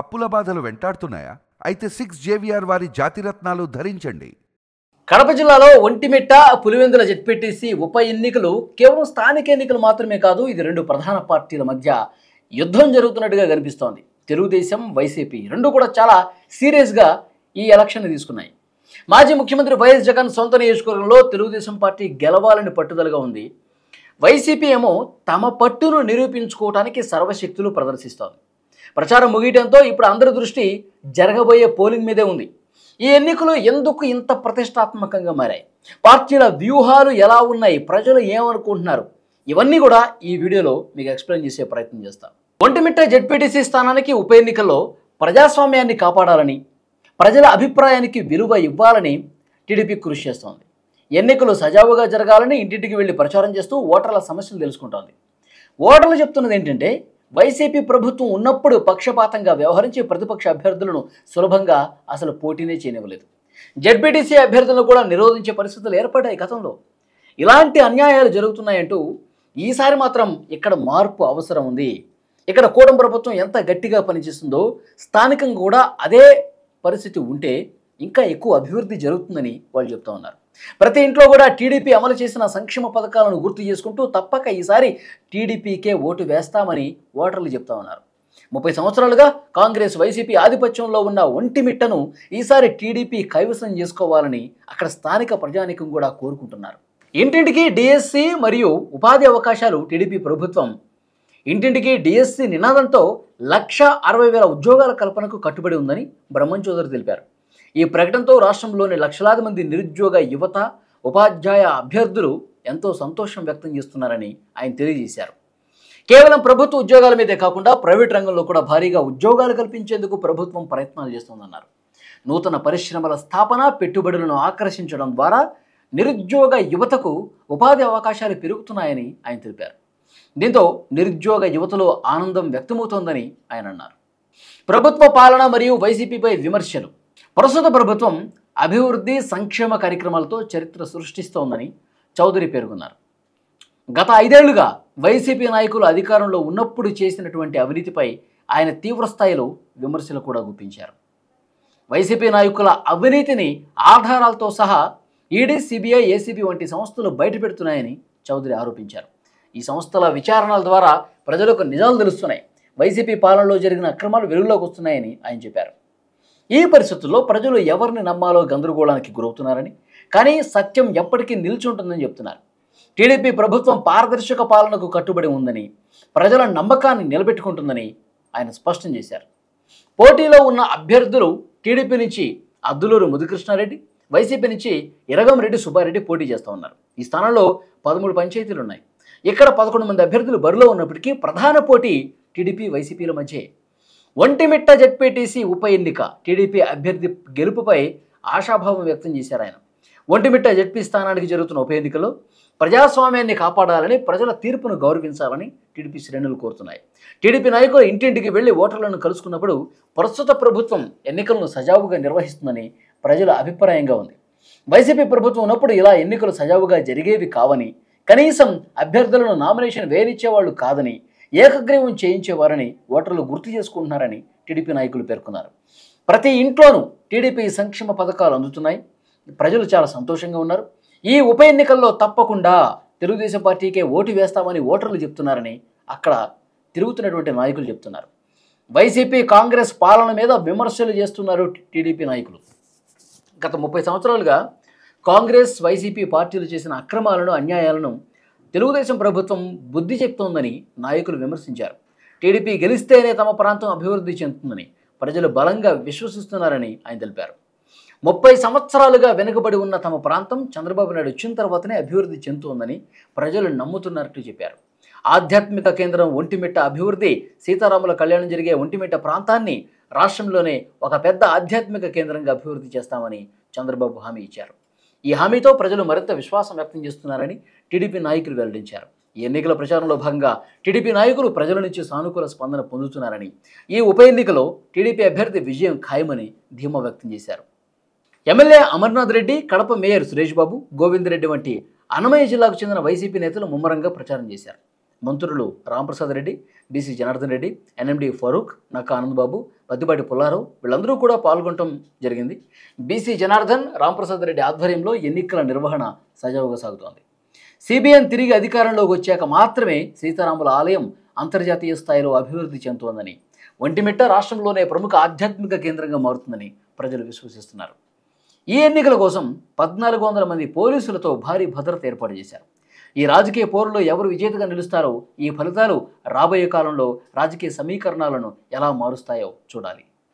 అప్పుల బాధలు వెంటాడుతున్నాయా? అయితే 6 జేవిఆర్ వారి జాతిరత్నాలు ధరించండి. కడప జిల్లాలో ఒంటిమిట్ట, పులివెందుల జెడ్పీటీసీ ఉప ఎన్నికలు కేవలం స్థానిక ఎన్నికలు మాత్రమే కాదు, ఇది రెండు ప్రధాన పార్టీల మధ్య యుద్ధం జరుగుతున్నట్టుగా కనిపిస్తోంది. తెలుగుదేశం, వైసీపీ రెండు కూడా చాలా సీరియస్గా ఈ ఎలక్షన్ తీసుకున్నాయి. మాజీ ముఖ్యమంత్రి వైఎస్ జగన్ సొంత నియోజకవర్గంలో తెలుగుదేశం పార్టీ గెలవాలని పట్టుదలగా ఉంది. వైసీపీ ఏమో తమ పట్టును నిరూపించుకోవడానికి సర్వశక్తులు ప్రదర్శిస్తోంది. ప్రచారం ముగియడంతో ఇప్పుడు అందరి దృష్టి జరగబోయే పోలింగ్ మీదే ఉంది. ఈ ఎన్నికలు ఎందుకు ఇంత ప్రతిష్టాత్మకంగా మారాయి? పార్టీల వ్యూహాలు ఎలా ఉన్నాయి? ప్రజలు ఏమనుకుంటున్నారు? ఇవన్నీ కూడా ఈ వీడియోలో మీకు ఎక్స్ప్లెయిన్ చేసే ప్రయత్నం చేస్తాం. ఒంటిమిట్ట జెడ్పీటీసీ స్థానానికి ఉప ఎన్నికల్లో ప్రజాస్వామ్యాన్ని కాపాడాలని, ప్రజల అభిప్రాయానికి విలువ ఇవ్వాలని టీడీపీ కృషి చేస్తోంది. ఎన్నికలు సజావుగా జరగాలని ఇంటింటికి వెళ్ళి ప్రచారం చేస్తూ ఓటర్ల సమస్యలు తెలుసుకుంటోంది. ఓటర్లు చెప్తున్నది ఏంటంటే, వైసీపీ ప్రభుత్వం ఉన్నప్పుడు పక్షపాతంగా వ్యవహరించి ప్రతిపక్ష అభ్యర్థులను సులభంగా అసలు పోటీనే చేయనివ్వలేదు. జెడ్పీటీసీ అభ్యర్థులను కూడా నిరోధించే పరిస్థితులు ఏర్పడ్డాయి గతంలో. ఇలాంటి అన్యాయాలు జరుగుతున్నాయంటూ ఈసారి మాత్రం ఇక్కడ మార్పు అవసరం ఉంది. ఇక్కడ కూటమి ప్రభుత్వం ఎంత గట్టిగా పనిచేస్తుందో స్థానికంగా కూడా అదే పరిస్థితి ఉంటే ఇంకా ఎక్కువ అభివృద్ధి జరుగుతుందని వాళ్ళు చెప్తా ఉన్నారు. ప్రతి ఇంట్లో కూడా టీడీపీ అమలు చేసిన సంక్షేమ పథకాలను గుర్తు చేసుకుంటూ తప్పక ఈసారి టీడీపీకే ఓటు వేస్తామని ఓటర్లు చెప్తా ఉన్నారు. 30 సంవత్సరాలుగా కాంగ్రెస్, వైసీపీ ఆధిపత్యంలో ఉన్న ఒంటిమిట్టను ఈసారి టీడీపీ కైవసం చేసుకోవాలని అక్కడ స్థానిక ప్రజానీకం కూడా కోరుకుంటున్నారు. ఇంటింటికి డిఎస్సి మరియు ఉపాధి అవకాశాలు టీడీపీ ప్రభుత్వం ఇంటింటికి డిఎస్సి నినాదంతో 1,60,000 ఉద్యోగాల కల్పనకు కట్టుబడి ఉందని బ్రహ్మం చౌదరి తెలిపారు. ఈ ప్రకటనతో రాష్ట్రంలోని లక్షలాది మంది నిరుద్యోగ యువత, ఉపాధ్యాయ అభ్యర్థులు ఎంతో సంతోషం వ్యక్తం చేస్తున్నారని ఆయన తెలియజేశారు. కేవలం ప్రభుత్వ ఉద్యోగాల మీదే కాకుండా ప్రైవేట్ రంగంలో కూడా భారీగా ఉద్యోగాలు కల్పించేందుకు ప్రభుత్వం ప్రయత్నాలు చేస్తోందన్నారు. నూతన పరిశ్రమల స్థాపన, పెట్టుబడులను ఆకర్షించడం ద్వారా నిరుద్యోగ యువతకు ఉపాధి అవకాశాలు పెరుగుతున్నాయని ఆయన తెలిపారు. దీంతో నిరుద్యోగ యువతలో ఆనందం వ్యక్తమవుతోందని ఆయన అన్నారు. ప్రభుత్వ పాలన మరియు వైసీపీపై విమర్శలు. ప్రస్తుత ప్రభుత్వం అభివృద్ధి, సంక్షేమ కార్యక్రమాలతో చరిత్ర సృష్టిస్తోందని చౌదరి పేర్కొన్నారు. గత 5 ఏళ్లుగా వైసీపీ నాయకులు అధికారంలో ఉన్నప్పుడు చేసినటువంటి అవినీతిపై ఆయన తీవ్రస్థాయిలో విమర్శలు కూడా గుప్పించారు. వైసీపీ నాయకుల అవినీతిని ఆధారాలతో సహా ఈడీ, సిబిఐ, ఏసీబీ వంటి సంస్థలు బయటపెడుతున్నాయని చౌదరి ఆరోపించారు. ఈ సంస్థల విచారణల ద్వారా ప్రజలకు నిజాలు తెలుస్తున్నాయి. వైసీపీ పాలనలో జరిగిన అక్రమాలు వెలుగులోకి వస్తున్నాయని ఆయన చెప్పారు. ఈ పరిస్థితుల్లో ప్రజలు ఎవరిని నమ్మాలో గందరగోళానికి గురవుతున్నారని, కానీ సత్యం ఎప్పటికీ నిల్చుంటుందని చెప్తున్నారు. టీడీపీ ప్రభుత్వం పారదర్శక పాలనకు కట్టుబడి ఉందని, ప్రజల నమ్మకాన్ని నిలబెట్టుకుంటుందని ఆయన స్పష్టం చేశారు. పోటీలో ఉన్న అభ్యర్థులు టీడీపీ నుంచి అద్దులూరు ముదికృష్ణారెడ్డి, వైసీపీ నుంచి ఇరగంరెడ్డి సుబ్బారెడ్డి పోటీ చేస్తూ ఉన్నారు. ఈ స్థానంలో 13 పంచాయతీలు ఉన్నాయి. ఇక్కడ 11 మంది అభ్యర్థులు బరిలో ఉన్నప్పటికీ ప్రధాన పోటీ టీడీపీ, వైసీపీల మధ్యే. ఒంటిమిట్ట జెడ్పీటీసీ ఉప ఎన్నిక టీడీపీ అభ్యర్థి గెలుపుపై ఆశాభావం వ్యక్తం చేశారు ఆయన. ఒంటిమిట్ట జెడ్పీ స్థానానికి జరుగుతున్న ఉప ఎన్నికలో ప్రజాస్వామ్యాన్ని కాపాడాలని, ప్రజల తీర్పును గౌరవించాలని టీడీపీ శ్రేణులు కోరుతున్నాయి. టీడీపీ నాయకులు ఇంటింటికి వెళ్లి ఓటర్లను కలుసుకున్నప్పుడు ప్రస్తుత ప్రభుత్వం ఎన్నికలను సజావుగా నిర్వహిస్తుందని ప్రజల అభిప్రాయంగా ఉంది. వైసీపీ ప్రభుత్వం ఉన్నప్పుడు ఇలా ఎన్నికలు సజావుగా జరిగేవి కావని, కనీసం అభ్యర్థులను నామినేషన్ వేయనిచ్చేవాళ్లు కాదని, ఏకగ్రీవం చేయించేవారని ఓటర్లు గుర్తు చేసుకుంటున్నారని టీడీపీ నాయకులు పేర్కొన్నారు. ప్రతి ఇంట్లోనూ టీడీపీ సంక్షేమ పథకాలు అందుతున్నాయి. ప్రజలు చాలా సంతోషంగా ఉన్నారు. ఈ ఉప ఎన్నికల్లో తప్పకుండా తెలుగుదేశం పార్టీకే ఓటు వేస్తామని ఓటర్లు చెప్తున్నారని అక్కడ తిరుగుతున్నటువంటి నాయకులు చెప్తున్నారు. వైసీపీ, కాంగ్రెస్ పాలన మీద విమర్శలు చేస్తున్నారు టీడీపీ నాయకులు. గత 30 సంవత్సరాలుగా కాంగ్రెస్, వైసీపీ పార్టీలు చేసిన అక్రమాలను, అన్యాయాలను తెలుగుదేశం ప్రభుత్వం బుద్ధి చెప్తోందని నాయకులు విమర్శించారు. టీడీపీ గెలిస్తేనే తమ ప్రాంతం అభివృద్ధి చెందుతుందని ప్రజలు బలంగా విశ్వసిస్తున్నారని ఆయన తెలిపారు. 30 సంవత్సరాలుగా వెనుకబడి ఉన్న తమ ప్రాంతం చంద్రబాబు నాయుడు వచ్చిన తర్వాతనే అభివృద్ధి చెందుతోందని ప్రజలు నమ్ముతున్నట్టు చెప్పారు. ఆధ్యాత్మిక కేంద్రం ఒంటిమిట్ట అభివృద్ధి, సీతారాముల కళ్యాణం జరిగే ఒంటిమిట్ట ప్రాంతాన్ని రాష్ట్రంలోనే ఒక పెద్ద ఆధ్యాత్మిక కేంద్రంగా అభివృద్ధి చేస్తామని చంద్రబాబు హామీ ఇచ్చారు. ఈ హామీతో ప్రజలు మరింత విశ్వాసం వ్యక్తం చేస్తున్నారని టీడీపీ నాయకులు వెల్లడించారు. ఈ ఎన్నికల ప్రచారంలో భాగంగా టీడీపీ నాయకులు ప్రజల నుంచి సానుకూల స్పందన పొందుతున్నారని, ఈ ఉప ఎన్నికలో టీడీపీ అభ్యర్థి విజయం ఖాయమని ధీమా వ్యక్తం చేశారు. ఎమ్మెల్యే అమర్నాథ్ రెడ్డి, కడప మేయర్ సురేష్ బాబు, గోవిందరెడ్డి వంటి అన్నమయ్య జిల్లాకు చెందిన వైసీపీ నేతలు ముమ్మరంగా ప్రచారం చేశారు. మంత్రులు రాంప్రసాద్ రెడ్డి, బీసీ జనార్దన్ రెడ్డి, ఎన్ఎండి ఫరూక్, నక్కా ఆనందబాబు, పత్తిపాటి పుల్లారావు వీళ్ళందరూ కూడా పాల్గొనడం జరిగింది. బీసీ జనార్దన్, రాంప్రసాద్ రెడ్డి ఆధ్వర్యంలో ఎన్నికల నిర్వహణ సజావుగా సాగుతోంది. సిబిఎన్ తిరిగి అధికారంలోకి వచ్చాక మాత్రమే సీతారాముల ఆలయం అంతర్జాతీయ స్థాయిలో అభివృద్ధి చెందుతోందని, ఒంటిమిట్ట రాష్ట్రంలోనే ప్రముఖ ఆధ్యాత్మిక కేంద్రంగా మారుతుందని ప్రజలు విశ్వసిస్తున్నారు. ఈ ఎన్నికల కోసం 1400 మంది పోలీసులతో భారీ భద్రత ఏర్పాటు చేశారు. ఈ రాజకీయ పోరులో ఎవరు విజేతగా నిలుస్తారో, ఈ ఫలితాలు రాబోయే కాలంలో రాజకీయ సమీకరణాలను ఎలా మారుస్తాయో చూడాలి.